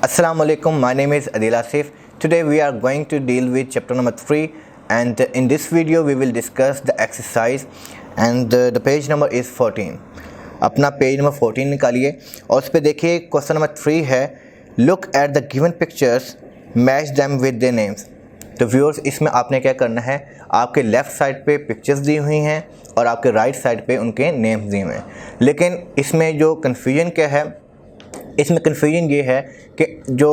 Assalamu alaikum, my name is Adil Asif. Today we are going to deal with chapter number 3 and in this video we will discuss the exercise and the page number is 14. अपना page number 14 निकालिए और उस पर देखिए question number 3 है look at the given pictures match them with their names. तो viewers इसमें आपने क्या करना है, आपके लेफ़्ट साइड पे पिक्चर्स दी हुई हैं और आपके राइट साइड पे उनके नेम्स दिए हुए हैं। लेकिन इसमें जो कन्फ्यूजन क्या है, इसमें कन्फ्यूजन ये है कि जो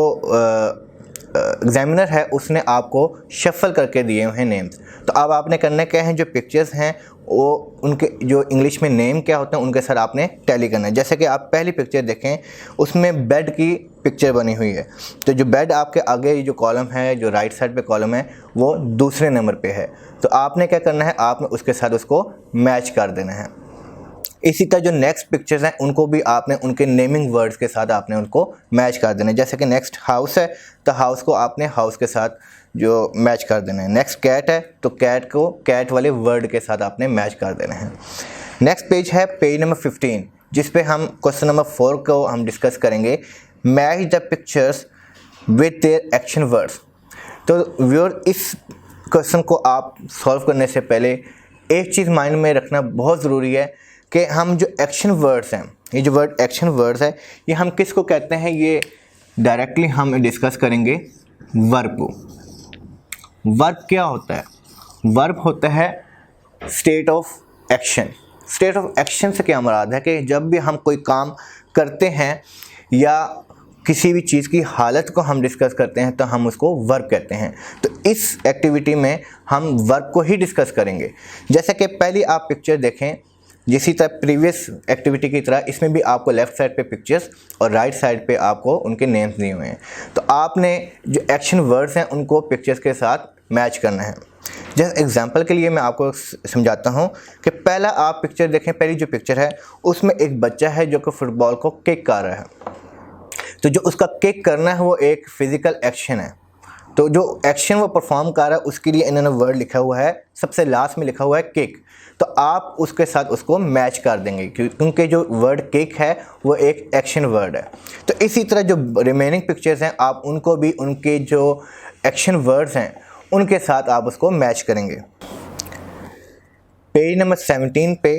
एग्जामिनर है उसने आपको शफल करके दिए हुए हैं नेम्स। तो अब आपने करना क्या है, जो पिक्चर्स हैं वो उनके जो इंग्लिश में नेम क्या होते हैं उनके साथ आपने टैली करना है। जैसे कि आप पहली पिक्चर देखें उसमें बेड की पिक्चर बनी हुई है, तो जो बेड आपके आगे जो कॉलम है, जो राइट साइड पे कॉलम है वो दूसरे नंबर पे है। तो आपने क्या करना है, आपने उसके साथ उसको मैच कर देना है। इसी तरह जो नेक्स्ट पिक्चर्स हैं उनको भी आपने उनके नेमिंग वर्ड्स के साथ आपने उनको मैच कर देना है। जैसे कि नेक्स्ट हाउस है तो हाउस को आपने हाउस के साथ जो मैच कर देना है। नेक्स्ट कैट है तो कैट को कैट वाले वर्ड के साथ आपने मैच कर देना है। नेक्स्ट पेज है पेज नंबर 15 जिस पे हम क्वेश्चन नंबर 4 को हम डिस्कस करेंगे, match the pictures with their action words. तो व्यूअर इस क्वेश्चन को आप सॉल्व करने से पहले एक चीज़ माइंड में रखना बहुत ज़रूरी है कि हम जो एक्शन वर्ड्स हैं, ये जो वर्ड एक्शन वर्ड्स है ये हम किसको कहते हैं, ये डायरेक्टली हम डिस्कस करेंगे वर्ब को। वर्ब क्या होता है? वर्ब होता है state of action. State of action से क्या मुराद है कि जब भी हम कोई काम करते हैं या किसी भी चीज़ की हालत को हम डिस्कस करते हैं तो हम उसको वर्ब कहते हैं। तो इस एक्टिविटी में हम वर्ब को ही डिस्कस करेंगे। जैसे कि पहली आप पिक्चर देखें, जिसी तरह प्रीवियस एक्टिविटी की तरह इसमें भी आपको लेफ़्ट साइड पे पिक्चर्स और राइट साइड पे आपको उनके नेम्स दिए हुए हैं। तो आपने जो एक्शन वर्ड्स हैं उनको पिक्चर्स के साथ मैच करना है। जैसे एग्जांपल के लिए मैं आपको समझाता हूँ कि पहला आप पिक्चर देखें, पहली जो पिक्चर है उसमें एक बच्चा है जो कि फुटबॉल को किक कर रहा है। तो जो उसका किक करना है वो एक फ़िज़िकल एक्शन है। तो जो एक्शन वो परफॉर्म कर रहा है उसके लिए इन्होंने वर्ड लिखा हुआ है, सबसे लास्ट में लिखा हुआ है किक। तो आप उसके साथ उसको मैच कर देंगे क्योंकि जो वर्ड किक है वो एक एक्शन वर्ड है। तो इसी तरह जो रिमेनिंग पिक्चर्स हैं आप उनको भी उनके जो एक्शन वर्ड्स हैं उनके साथ आप उसको मैच करेंगे। पेज नंबर 17 पे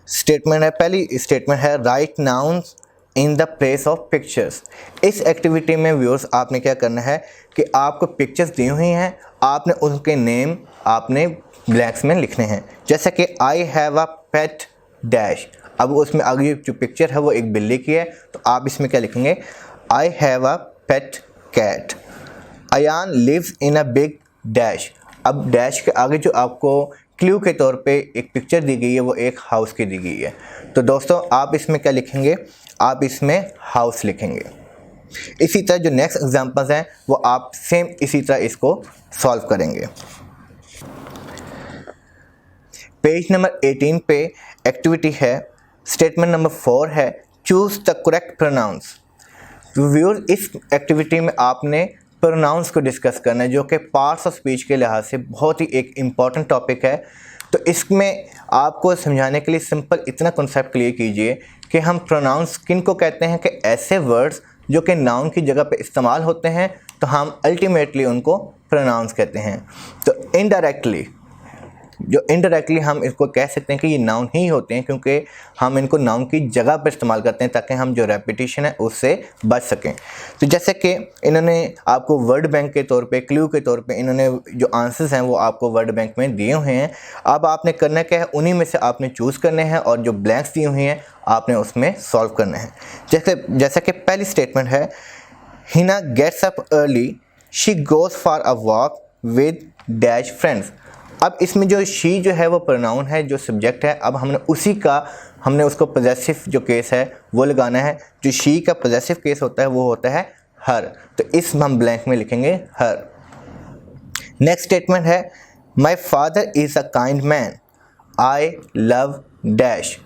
स्टेटमेंट है, पहली स्टेटमेंट है right nouns in the place of pictures. इस एक्टिविटी में व्यूअर्स आपने क्या करना है कि आपको पिक्चर्स दी हुई हैं, आपने उनके नेम आपने ब्लैंक्स में लिखने हैं। जैसे कि आई हैव अ पेट डैश। अब उसमें आगे जो पिक्चर है वो एक बिल्ली की है, तो आप इसमें क्या लिखेंगे, I have a pet cat. Ayan lives in a big dash. अब डैश के आगे जो आपको क्लू के तौर पे एक पिक्चर दी गई है वो एक हाउस की दी गई है। तो दोस्तों आप इसमें क्या लिखेंगे, आप इसमें हाउस लिखेंगे। इसी तरह जो नेक्स्ट एग्जांपल्स हैं वो आप सेम इसी तरह इसको सॉल्व करेंगे। पेज नंबर 18 पे एक्टिविटी है, स्टेटमेंट नंबर 4 है choose the correct pronouns. Viewer इस एक्टिविटी में आपने प्रोनाउंस को डिस्कस करना है जो कि पार्ट्स ऑफ स्पीच के लिहाज से बहुत ही एक इम्पॉर्टेंट टॉपिक है। तो इसमें आपको समझाने के लिए सिंपल इतना कॉन्सेप्ट क्लियर कीजिए कि हम प्रोनाउंस किन को कहते हैं कि ऐसे वर्ड्स जो कि नाउन की जगह पे इस्तेमाल होते हैं तो हम अल्टीमेटली उनको प्रोनाउंस कहते हैं। तो इनडायरेक्टली हम इसको कह सकते हैं कि ये नाउन ही होते हैं क्योंकि हम इनको नाउन की जगह पर इस्तेमाल करते हैं ताकि हम जो रेपिटेशन है उससे बच सकें। तो जैसे कि इन्होंने आपको वर्ड बैंक के तौर पे, क्लू के तौर पे इन्होंने जो आंसर्स हैं वो आपको वर्ड बैंक में दिए हुए हैं। अब आपने करना क्या है, उन्हीं में से आपने चूज़ करने हैं और जो ब्लैंक्स दिए हुए हैं आपने उसमें सॉल्व करना है। जैसे कि पहली स्टेटमेंट है Heena gets up early, she goes for a walk with dash friends. अब इसमें जो शी जो है वो प्रोनाउन है, जो सब्जेक्ट है। अब हमने उसको पॉजेसिव जो केस है वो लगाना है। जो शी का पॉजेसिव केस होता है वो होता है हर, तो इस हम ब्लैंक में लिखेंगे हर। नेक्स्ट स्टेटमेंट है my father is a kind man, I love dash.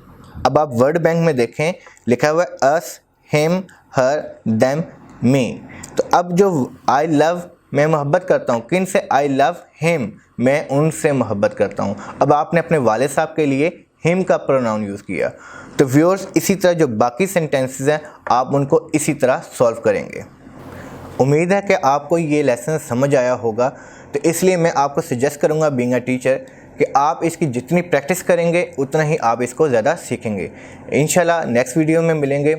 अब आप वर्ड बैंक में देखें लिखा हुआ है अस, हिम, हर, देम, मी। तो अब जो आई लव मैं मोहब्बत करता हूँ, किन से, आई लव हिम, मैं उनसे मोहब्बत करता हूँ। अब आपने अपने वाले साहब के लिए हिम का प्रोनाउन यूज़ किया। तो व्यूअर्स इसी तरह जो बाकी सेंटेंसेस हैं आप उनको इसी तरह सॉल्व करेंगे। उम्मीद है कि आपको ये लेसन समझ आया होगा, तो इसलिए मैं आपको सजेस्ट करूँगा बीइंग अ टीचर कि आप इसकी जितनी प्रैक्टिस करेंगे उतना ही आप इसको ज़्यादा सीखेंगे। इंशाल्लाह नेक्स्ट वीडियो में मिलेंगे।